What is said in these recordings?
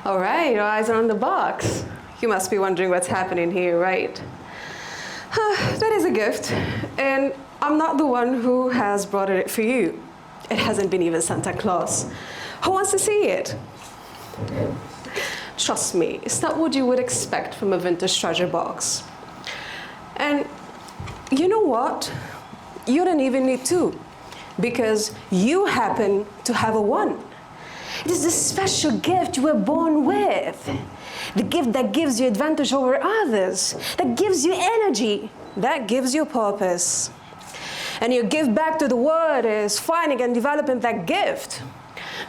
All right, your eyes are on the box. You must be wondering what's happening here, right? That is a gift, and I'm not the one who has brought it for you. It hasn't been even Santa Claus. Who wants to see it? Trust me, it's not what you would expect from a vintage treasure box. And you know what? You don't even need two, because you happen to have a one. It is the special gift you were born with. The gift that gives you advantage over others, that gives you energy, that gives you purpose. And your gift back to the world is finding and developing that gift.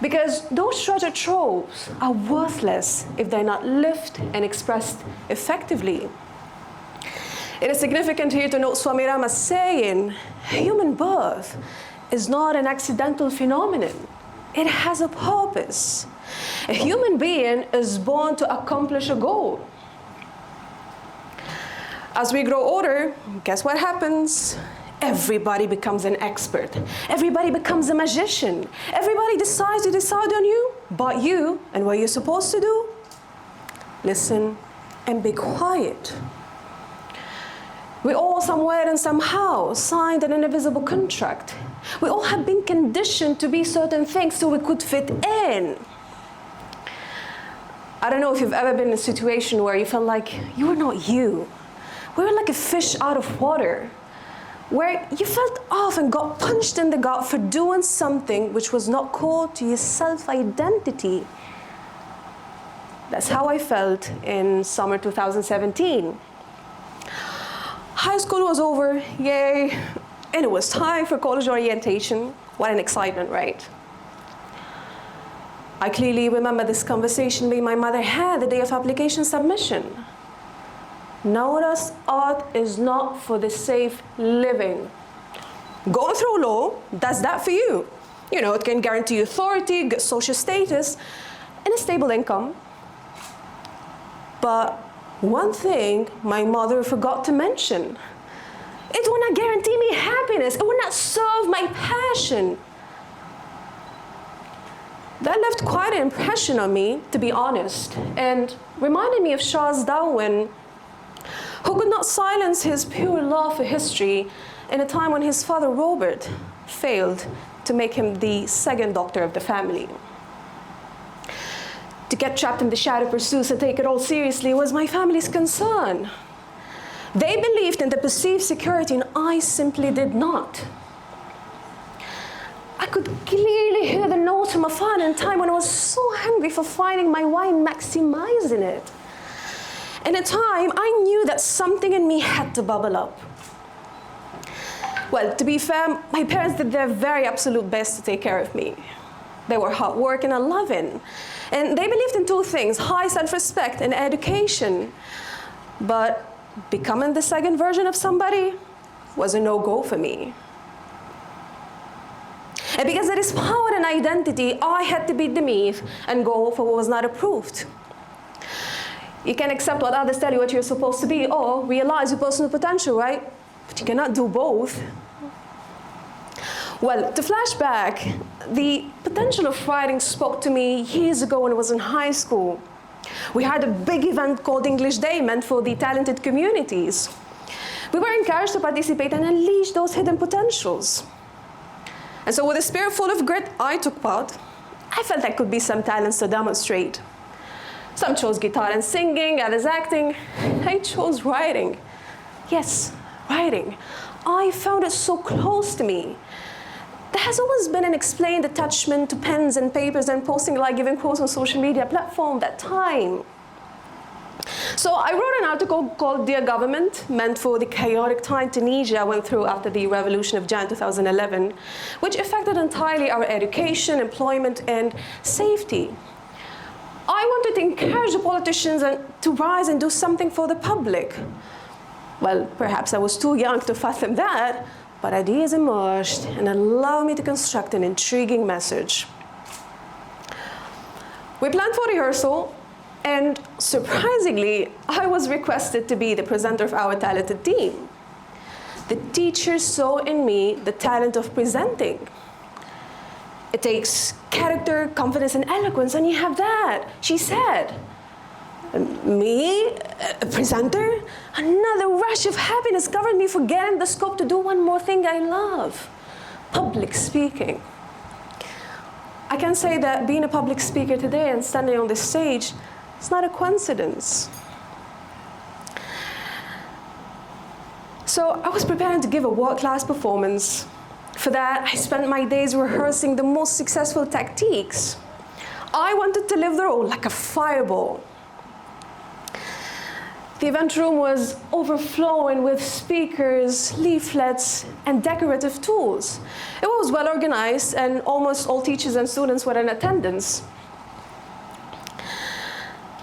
Because those treasure troves are worthless if they're not lived and expressed effectively. It is significant here to note Swami Rama saying, human birth is not an accidental phenomenon. It has a purpose. A human being is born to accomplish a goal. As we grow older, guess what happens? Everybody becomes an expert. Everybody becomes a magician. Everybody decides to decide on you, but you, and what you're supposed to do? Listen and be quiet. We all somewhere and somehow signed an invisible contract. We all have been conditioned to be certain things so we could fit in. I don't know if you've ever been in a situation where you felt like you were not you. We were like a fish out of water, where you felt off and got punched in the gut for doing something which was not core to your self-identity. That's how I felt in summer 2017. High school was over, yay, and it was time for college orientation. What an excitement, right? I clearly remember this conversation me and my mother had the day of application submission. Nawres, art is not for the safe living. Going through law does that for you. You know, it can guarantee you authority, good social status, and a stable income. But one thing my mother forgot to mention, it will not guarantee me happiness. It will not serve my passion. That left quite an impression on me, to be honest, and reminded me of Charles Darwin, who could not silence his pure love for history in a time when his father Robert failed to make him the second doctor of the family. To get trapped in the shadow pursuits and take it all seriously was my family's concern. They believed in the perceived security, and I simply did not. I could clearly hear the notes from afar in a time when I was so hungry for finding my way and maximizing it. In a time, I knew that something in me had to bubble up. Well, to be fair, my parents did their very absolute best to take care of me. They were hardworking and loving. And they believed in two things, high self-respect and education. But becoming the second version of somebody was a no-go for me. And because there is power in identity, I had to beat the myth and go for what was not approved. You can accept what others tell you what you're supposed to be, or realize your personal potential, right? But you cannot do both. Well, to flash back, the potential of writing spoke to me years ago when I was in high school. We had a big event called English Day, meant for the talented communities. We were encouraged to participate and unleash those hidden potentials. And so with a spirit full of grit, I took part. I felt there could be some talents to demonstrate. Some chose guitar and singing, others acting. I chose writing. Yes, writing. I found it so close to me. There has always been an explained attachment to pens and papers and posting like giving quotes on social media platform that time. So I wrote an article called Dear Government, meant for the chaotic time Tunisia went through after the revolution of Jan 2011, which affected entirely our education, employment, and safety. I wanted to encourage the politicians to rise and do something for the public. Well, perhaps I was too young to fathom that, but ideas emerged and allowed me to construct an intriguing message. We planned for rehearsal, and surprisingly, I was requested to be the presenter of our talented team. The teacher saw in me the talent of presenting. It takes character, confidence, and eloquence, and you have that, she said. Me, a presenter, another rush of happiness covered me, forgetting the scope to do one more thing I love, public speaking. I can say that being a public speaker today and standing on this stage, it's not a coincidence. So I was preparing to give a world-class performance. For that, I spent my days rehearsing the most successful tactiques. I wanted to live the role like a fireball. The event room was overflowing with speakers, leaflets, and decorative tools. It was well organized, and almost all teachers and students were in attendance.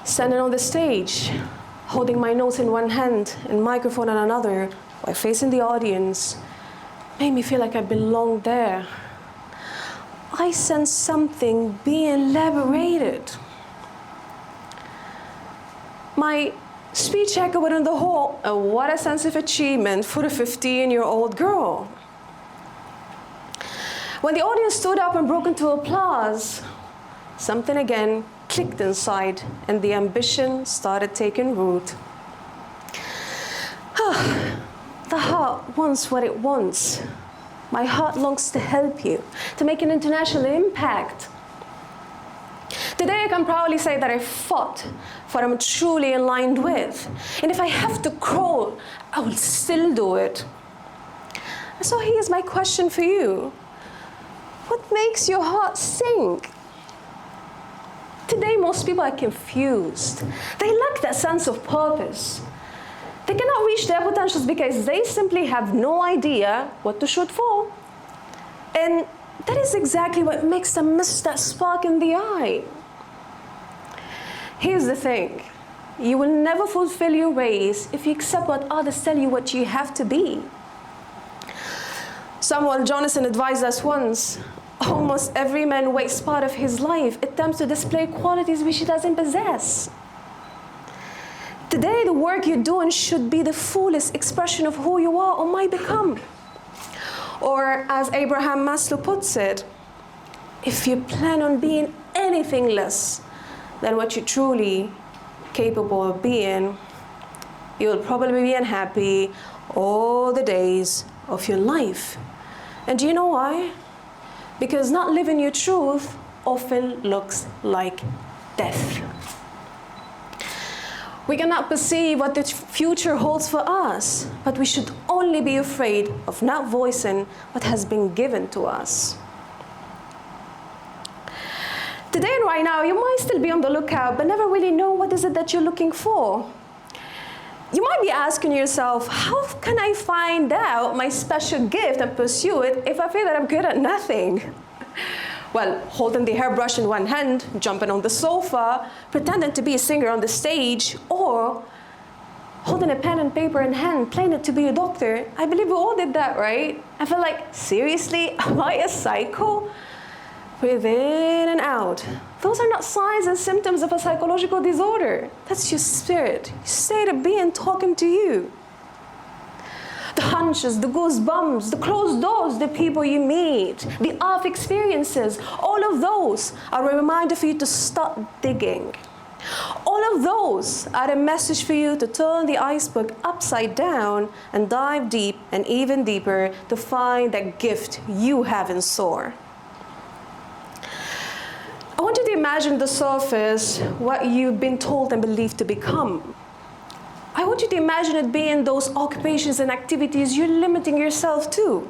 Standing on the stage, holding my notes in one hand and microphone in another, while facing the audience, made me feel like I belonged there. I sensed something being liberated. My speech echoed in the hall, and what a sense of achievement for a 15-year-old girl. When the audience stood up and broke into applause, something again clicked inside, and the ambition started taking root. The heart wants what it wants. My heart longs to help you, to make an international impact. Today I can proudly say that I fought for what I'm truly aligned with. And if I have to crawl, I will still do it. So here's my question for you. What makes your heart sink? Today most people are confused. They lack that sense of purpose. They cannot reach their potentials because they simply have no idea what to shoot for. And that is exactly what makes them miss that spark in the eye. Here's the thing. You will never fulfill your race if you accept what others tell you what you have to be. Samuel Johnson advised us once, almost every man wastes part of his life attempts to display qualities which he doesn't possess. Today, the work you're doing should be the fullest expression of who you are or might become. Or as Abraham Maslow puts it, if you plan on being anything less than what you're truly capable of being, you'll probably be unhappy all the days of your life. And do you know why? Because not living your truth often looks like death. We cannot perceive what the future holds for us, but we should only be afraid of not voicing what has been given to us. Today and right now, you might still be on the lookout, but never really know what is it that you're looking for. You might be asking yourself, how can I find out my special gift and pursue it if I feel that I'm good at nothing? Well, holding the hairbrush in one hand, jumping on the sofa, pretending to be a singer on the stage, or holding a pen and paper in hand, playing it to be a doctor. I believe we all did that, right? I feel like, seriously, am I a psycho? Breathe in and out. Those are not signs and symptoms of a psychological disorder. That's your spirit, your state of being talking to you. The hunches, the goosebumps, the closed doors, the people you meet, the off experiences, all of those are a reminder for you to start digging. All of those are a message for you to turn the iceberg upside down and dive deep and even deeper to find that gift you have in store. I want you to imagine the surface, what you've been told and believed to become. I want you to imagine it being those occupations and activities you're limiting yourself to.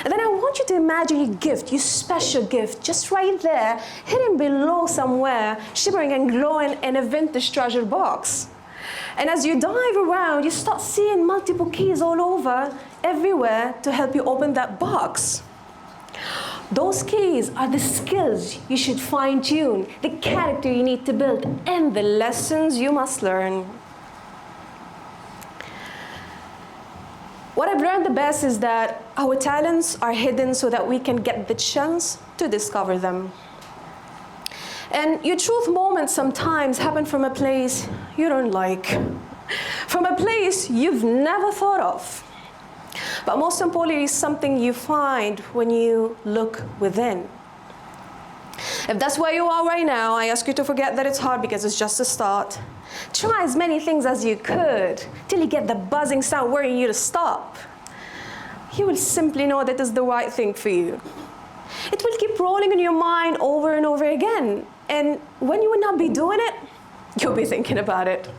And then I want you to imagine your gift, your special gift, just right there, hidden below somewhere, shimmering and glowing in a vintage treasure box. And as you dive around, you start seeing multiple keys all over, everywhere, to help you open that box. Those keys are the skills you should fine-tune, the character you need to build, and the lessons you must learn. What I've learned the best is that our talents are hidden so that we can get the chance to discover them. And your truth moments sometimes happen from a place you don't like, from a place you've never thought of. But most importantly, it's something you find when you look within. If that's where you are right now, I ask you to forget that it's hard because it's just a start. Try as many things as you could till you get the buzzing sound worrying you to stop. You will simply know that it's the right thing for you. It will keep rolling in your mind over and over again. And when you will not be doing it, you'll be thinking about it.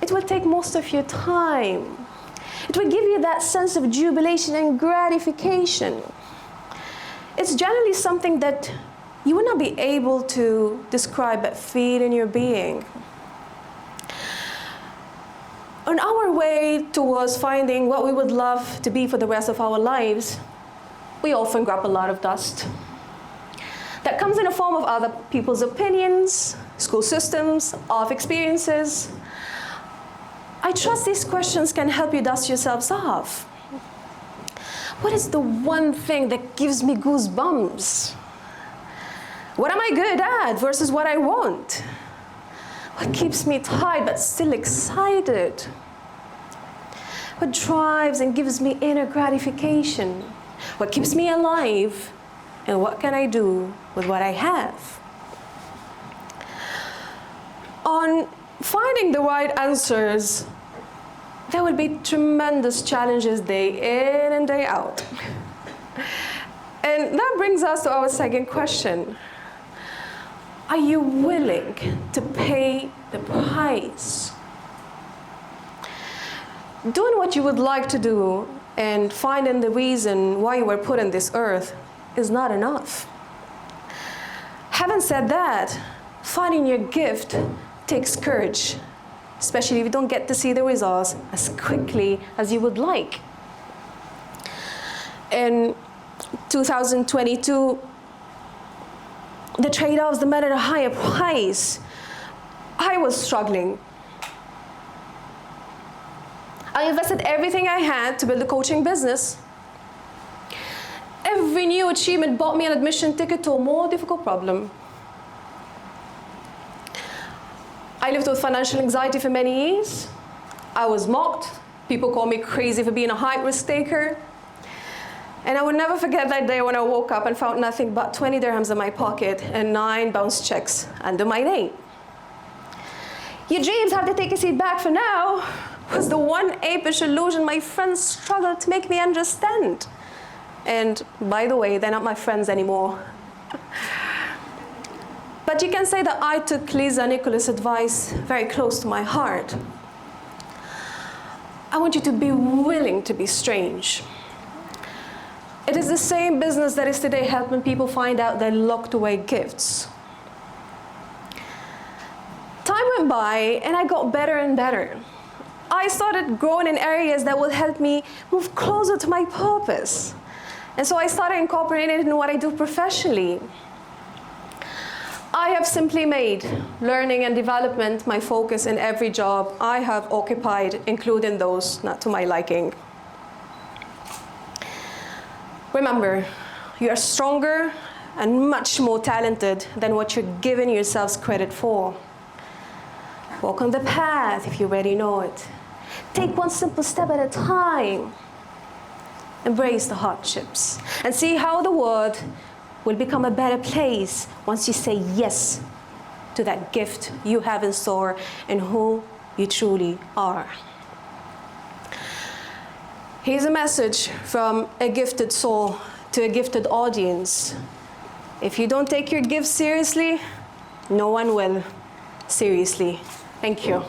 It will take most of your time. It will give you that sense of jubilation and gratification. It's generally something that you will not be able to describe but feel in your being. On our way towards finding what we would love to be for the rest of our lives, we often grab a lot of dust. That comes in the form of other people's opinions, school systems, life experiences. I trust these questions can help you dust yourselves off. What is the one thing that gives me goosebumps? What am I good at versus what I want? What keeps me tired but still excited? What drives and gives me inner gratification? What keeps me alive? And what can I do with what I have? On finding the right answers, there will be tremendous challenges day in and day out. And that brings us to our second question. Are you willing to pay the price? Doing what you would like to do and finding the reason why you were put on this earth is not enough. Having said that, finding your gift takes courage, especially if you don't get to see the results as quickly as you would like. In 2022, the trade-offs demanded a higher price. I was struggling. I invested everything I had to build a coaching business. Every new achievement bought me an admission ticket to a more difficult problem. I lived with financial anxiety for many years. I was mocked. People called me crazy for being a high risk taker. And I will never forget that day when I woke up and found nothing but 20 dirhams in my pocket and 9 bounce checks under my name. Your dreams have to take a seat back for now was the one apish illusion my friends struggled to make me understand. And by the way, they're not my friends anymore. But you can say that I took Lisa Nicholas' advice very close to my heart. I want you to be willing to be strange. It is the same business that is today helping people find out their locked away gifts. Time went by and I got better and better. I started growing in areas that would help me move closer to my purpose. And so I started incorporating it in what I do professionally. I have simply made learning and development my focus in every job I have occupied, including those not to my liking. Remember, you are stronger and much more talented than what you're giving yourselves credit for. Walk on the path if you already know it. Take one simple step at a time. Embrace the hardships and see how the world will become a better place once you say yes to that gift you have in store and who you truly are. Here's a message from a gifted soul to a gifted audience. If you don't take your gift seriously, no one will. Seriously. Thank you.